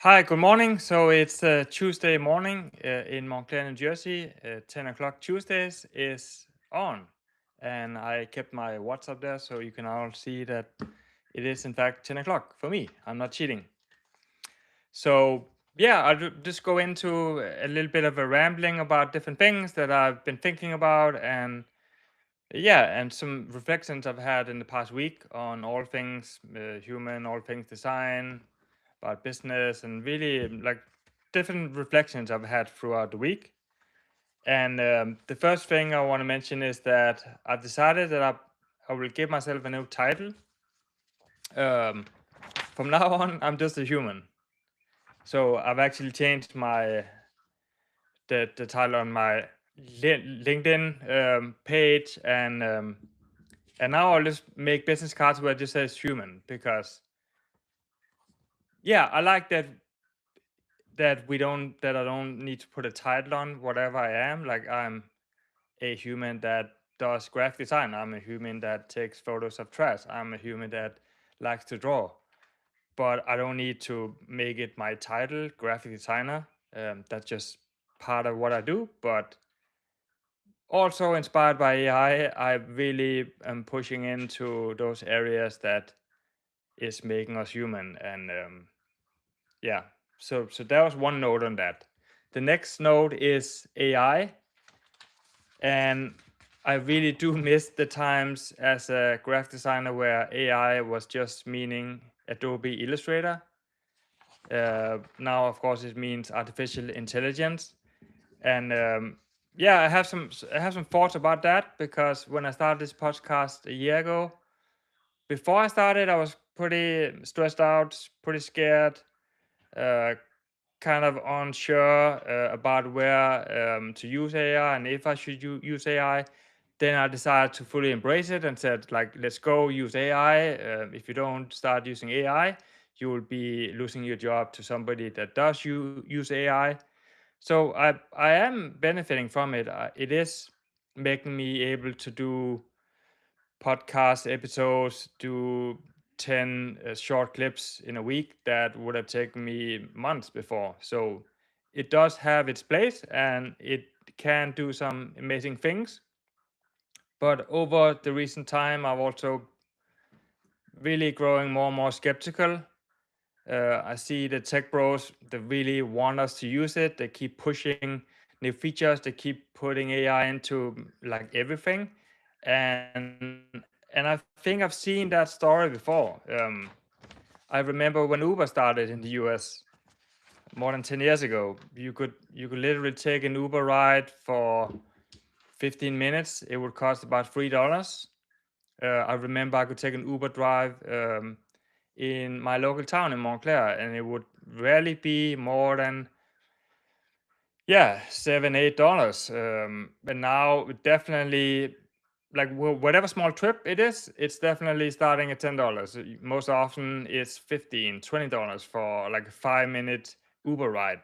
Hi, good morning. So it's Tuesday morning in Montclair, New Jersey. 10 o'clock Tuesdays is on. And I kept my WhatsApp there so you can all see that it is, in fact, 10 o'clock for me. I'm not cheating. So, yeah, just go into a little bit of a rambling about different things that I've been thinking about. And yeah, and some reflections I've had in the past week on all things human, all things design, about business, and really like different reflections I've had throughout the week. And the first thing I want to mention is that I've decided that I will give myself a new title. Um, from now on, I'm just a human. So I've actually changed the title on my LinkedIn page, and now I'll just make business cards where it just says human because yeah, I like that I don't need to put a title on whatever I am. Like I'm a human that does graphic design. I'm a human that takes photos of trash. I'm a human that likes to draw. But I don't need to make it my title, graphic designer. That's just part of what I do. But also inspired by AI, I really am pushing into those areas that is making us human. And yeah, so that was one note on that. The next note is AI, and I really do miss the times as a graphic designer where AI was just meaning Adobe Illustrator. Now, of course, it means artificial intelligence, and yeah, I have some thoughts about that because when I started this podcast a year ago, before I started, I was pretty stressed out, pretty scared, uh, kind of unsure about where to use AI and if I should use AI. Then I decided to fully embrace it and said, like, let's go use AI. If you don't start using AI, you will be losing your job to somebody that does use AI. So I am benefiting from it. It is making me able to do podcast episodes, do 10 short clips in a week that would have taken me months before. So it does have its place and it can do some amazing things. But over the recent time, I've also really growing more and more skeptical. I see the tech bros that really want us to use it. They keep pushing new features. They keep putting AI into like everything, and I think I've seen that story before. I remember when Uber started in the US more than 10 years ago. You could literally take an Uber ride for 15 minutes. It would cost about $3. I remember I could take an Uber drive in my local town in Montclair, and it would rarely be more than yeah $7-8. But now it definitely like whatever small trip it is, it's definitely starting at $10. Most often it's $15-20 for like a 5 minute Uber ride.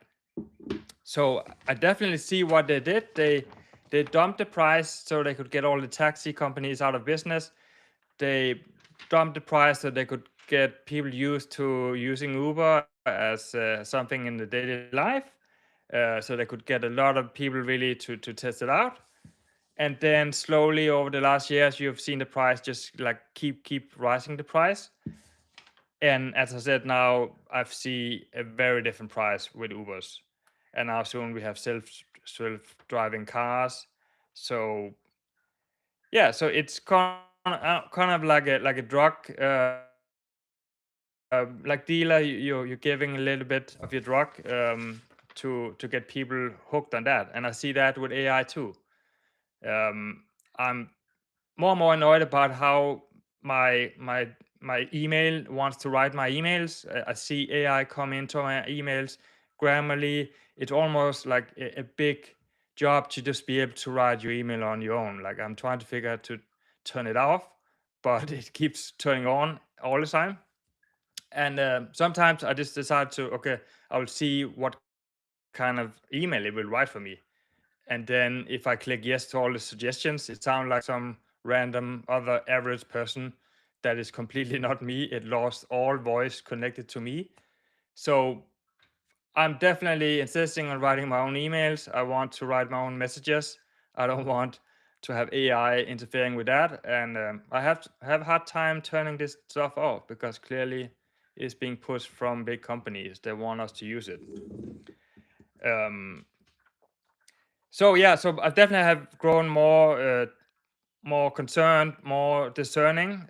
So I definitely see what they did. They dumped the price so they could get all the taxi companies out of business. They dumped the price so they could get people used to using Uber as something in the daily life. So they could get a lot of people really to test it out. And then slowly over the last years, you've seen the price just like keep rising the price. And as I said, now I see a very different price with Ubers. And now soon we have self driving cars. So yeah, so it's kind of like a drug, like dealer. You're giving a little bit of your drug to get people hooked on that, and I see that with AI too. I'm more and more annoyed about how my email wants to write my emails. I see AI come into my emails. Grammarly, it's almost like a big job to just be able to write your email on your own. Like I'm trying to figure out to turn it off, but it keeps turning on all the time. And sometimes I just decide to okay, I will see what kind of email it will write for me. And then if I click yes to all the suggestions, it sounds like some random other average person that is completely not me. It lost all voice connected to me. So I'm definitely insisting on writing my own emails. I want to write my own messages. I don't want to have AI interfering with that. And I have hard time turning this stuff off because clearly it's being pushed from big companies. They want us to use it. Um, so yeah, so I definitely have grown more concerned, more discerning.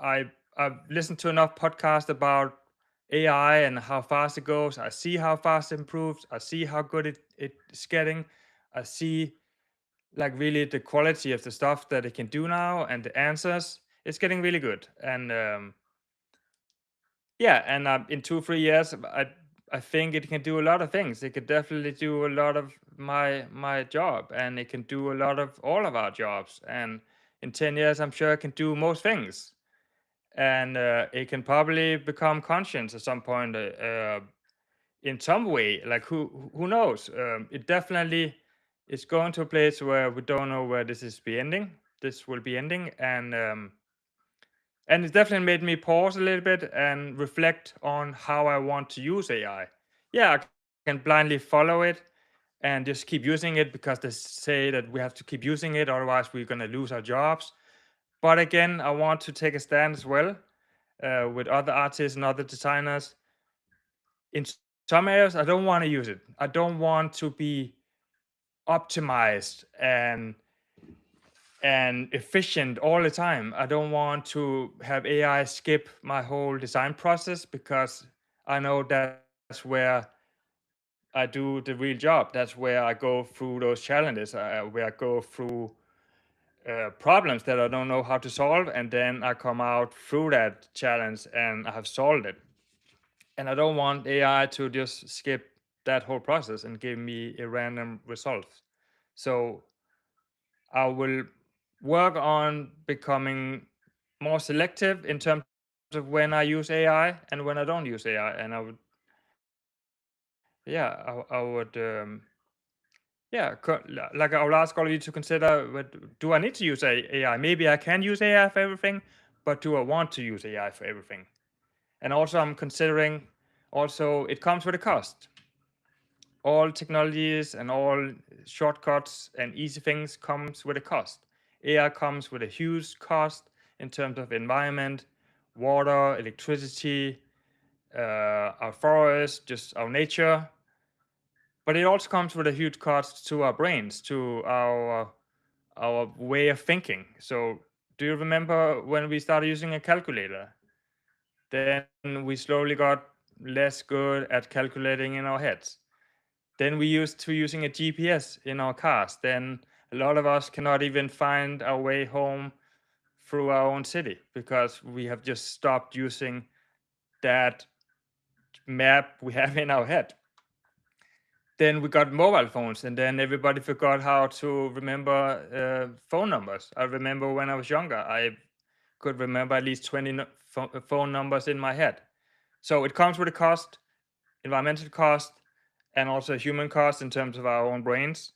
I've listened to enough podcasts about AI and how fast it goes. I see how fast it improves. I see how good it's getting. I see like really the quality of the stuff that it can do now and the answers. It's getting really good. And yeah, and in 2 3 years, I think it can do a lot of things. It could definitely do a lot of my job, and it can do a lot of all of our jobs. And in 10 years, I'm sure it can do most things. And it can probably become conscious at some point in some way. Like who knows? It definitely is going to a place where we don't know where this is be ending. This will be ending, and it definitely made me pause a little bit and reflect on how I want to use AI. Yeah, I can blindly follow it and just keep using it because they say that we have to keep using it, otherwise we're going to lose our jobs. But again, I want to take a stand as well with other artists and other designers. In some areas, I don't want to use it. I don't want to be optimized and efficient all the time. I don't want to have AI skip my whole design process because I know that's where I do the real job. That's where I go through those challenges, where I go through problems that I don't know how to solve, and then I come out through that challenge and I have solved it. And I don't want AI to just skip that whole process and give me a random result. So I will work on becoming more selective in terms of when I use AI and when I don't use AI. And I would, yeah, I would, yeah, like I will ask all of you to consider: do I need to use AI? Maybe I can use AI for everything, but do I want to use AI for everything? And also, I'm considering also it comes with a cost. All technologies and all shortcuts and easy things comes with a cost. AI comes with a huge cost in terms of environment, water, electricity, our forests, just our nature. But it also comes with a huge cost to our brains, to our way of thinking. So do you remember when we started using a calculator? Then we slowly got less good at calculating in our heads. Then we used to using a GPS in our cars. Then a lot of us cannot even find our way home through our own city because we have just stopped using that map we have in our head. Then we got mobile phones, and then everybody forgot how to remember phone numbers. I remember when I was younger, I could remember at least 20 phone numbers in my head. So it comes with a cost, environmental cost, and also human cost in terms of our own brains.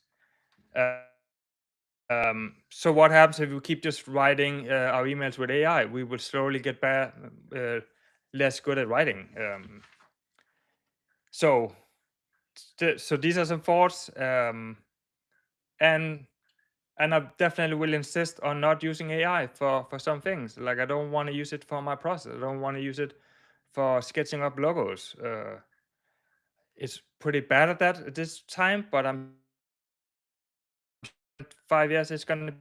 So what happens if we keep just writing our emails with AI? We will slowly get less good at writing. So, so these are some thoughts, and I definitely will insist on not using AI for some things. Like I don't want to use it for my process. I don't want to use it for sketching up logos. It's pretty bad at that at this time, but I'm sure in 5 years it's going to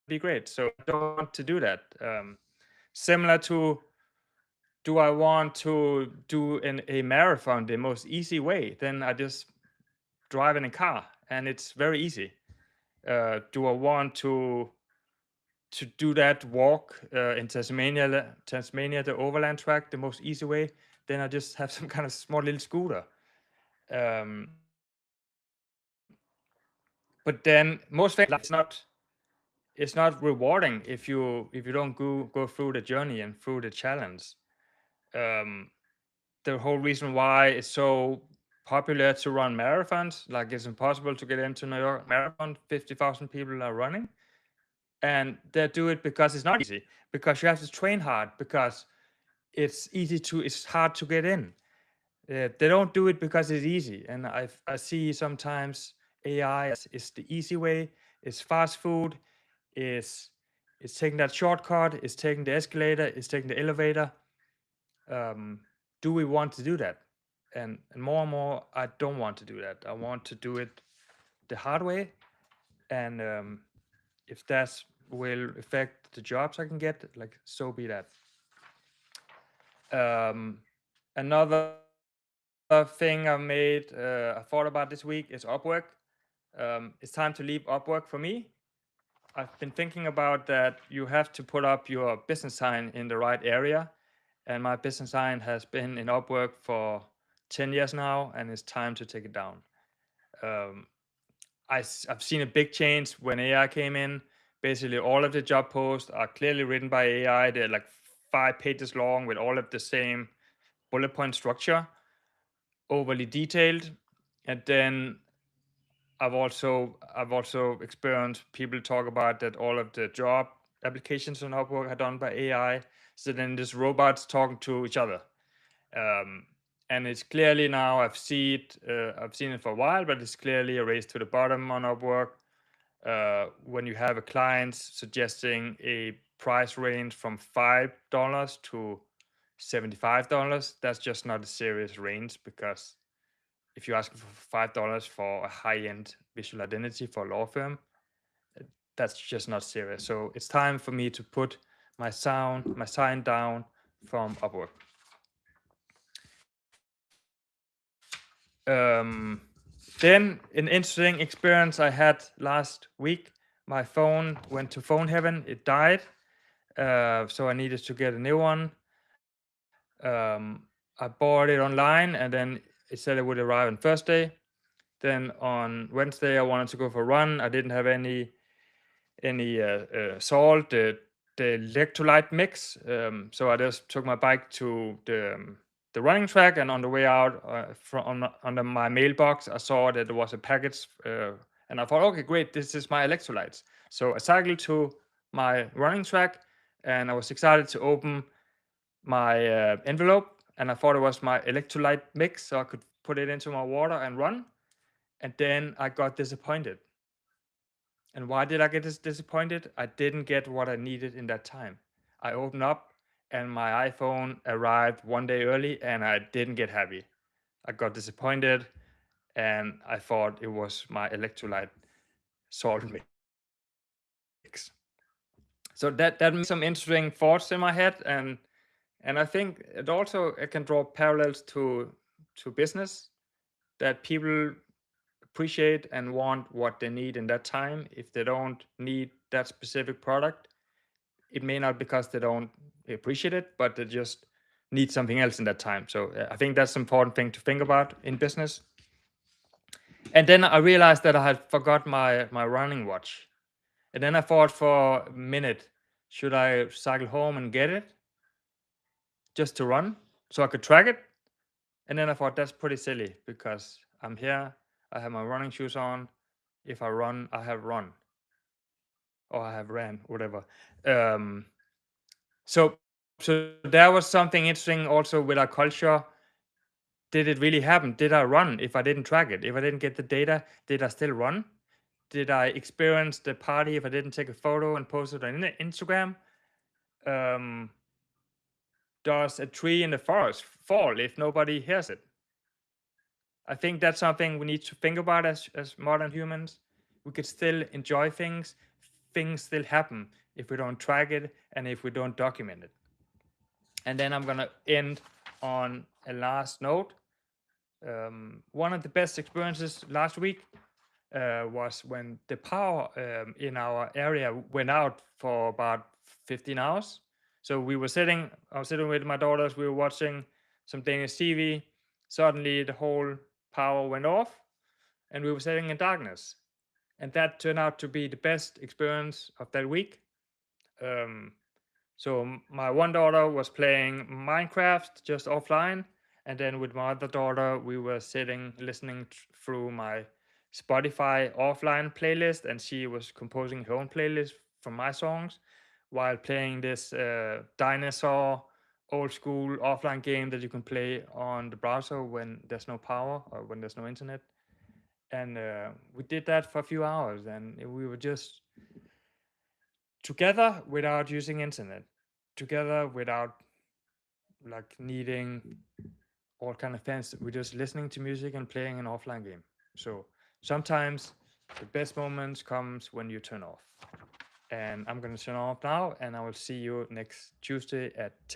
be great. So I don't want to do that. Similar to, do I want to do a marathon the most easy way? Then I just drive in a car, and it's very easy. Do I want to do that walk in Tasmania, the overland track, the most easy way? Then I just have some kind of small little scooter. Um, but then most things, like, it's not rewarding if you don't go through the journey and through the challenge. Um, the whole reason why it's so popular to run marathons, like it's impossible to get into New York Marathon, 50,000 people are running, and they do it because it's not easy, because you have to train hard, because it's hard to get in. They don't do it because it's easy, and I see sometimes AI is the easy way, is fast food, is taking that shortcut, is taking the escalator, is taking the elevator. Um, do we want to do that? And more, I don't want to do that. I want to do it the hard way, and if that will affect the jobs I can get, like so be that. Um, Another thing I thought about this week is Upwork. It's time to leave Upwork for me. I've been thinking about that you have to put up your business sign in the right area. And my business sign has been in Upwork for 10 years now, and it's time to take it down. Um, I've seen a big change when AI came in. Basically, all of the job posts are clearly written by AI. They're like 5 pages long with all of the same bullet point structure, overly detailed. And then I've also experienced people talk about that all of the job applications on Upwork are done by AI. So then there's robots talking to each other. Um, and it's clearly now I've seen it for a while, but it's clearly a race to the bottom on Upwork. When you have a client suggesting a price range from $5 to $75, that's just not a serious range, because if you ask for $5 for a high-end visual identity for a law firm, that's just not serious. So it's time for me to put my sign down from Upwork. Um, then an interesting experience I had last week. My phone went to phone heaven. It died. So I needed to get a new one. I bought it online, and then it said it would arrive on Thursday. Then on Wednesday, I wanted to go for a run. I didn't have any salt, the electrolyte mix. So I just took my bike to the running track, and on the way out, under my mailbox, I saw that there was a package, and I thought, okay, great, this is my electrolytes. So I cycled to my running track, and I was excited to open my envelope, and I thought it was my electrolyte mix, so I could put it into my water and run. And then I got disappointed. And why did I get disappointed? I didn't get what I needed in that time. I opened up, and my iPhone arrived one day early, and I didn't get happy. I got disappointed, and I thought it was my electrolyte salt mix. So that makes some interesting thoughts in my head, and I think it can draw parallels to business, that people appreciate and want what they need in that time. If they don't need that specific product, it may not because they don't appreciate it, but they just need something else in that time. So I think that's an important thing to think about in business. And then I realized that I had forgot my running watch. And then I thought for a minute, should I cycle home and get it just to run so I could track it? And then I thought that's pretty silly, because I'm here, I have my running shoes on. If I run, I have run, or I have ran, whatever. Um, so there was something interesting also with our culture. Did it really happen? Did I run if I didn't track it? If I didn't get the data, did I still run? Did I experience the party if I didn't take a photo and post it on Instagram? Um, does a tree in the forest fall if nobody hears it? I think that's something we need to think about as modern humans. We could still enjoy things. Things still happen if we don't track it and if we don't document it. And then I'm gonna end on a last note. One of the best experiences last week was when the power in our area went out for about 15 hours. So I was sitting with my daughters, we were watching some Danish TV. Suddenly the whole power went off, and we were sitting in darkness. And that turned out to be the best experience of that week. Um, so my one daughter was playing Minecraft just offline, and then with my other daughter, we were sitting listening through my Spotify offline playlist, and she was composing her own playlist from my songs while playing this dinosaur old school offline game that you can play on the browser when there's no power or when there's no internet. And we did that for a few hours, and we were just together without using internet, together without like needing all kind of fancy. We're just listening to music and playing an offline game. So sometimes the best moments comes when you turn off. And I'm gonna turn off now, and I will see you next Tuesday at 10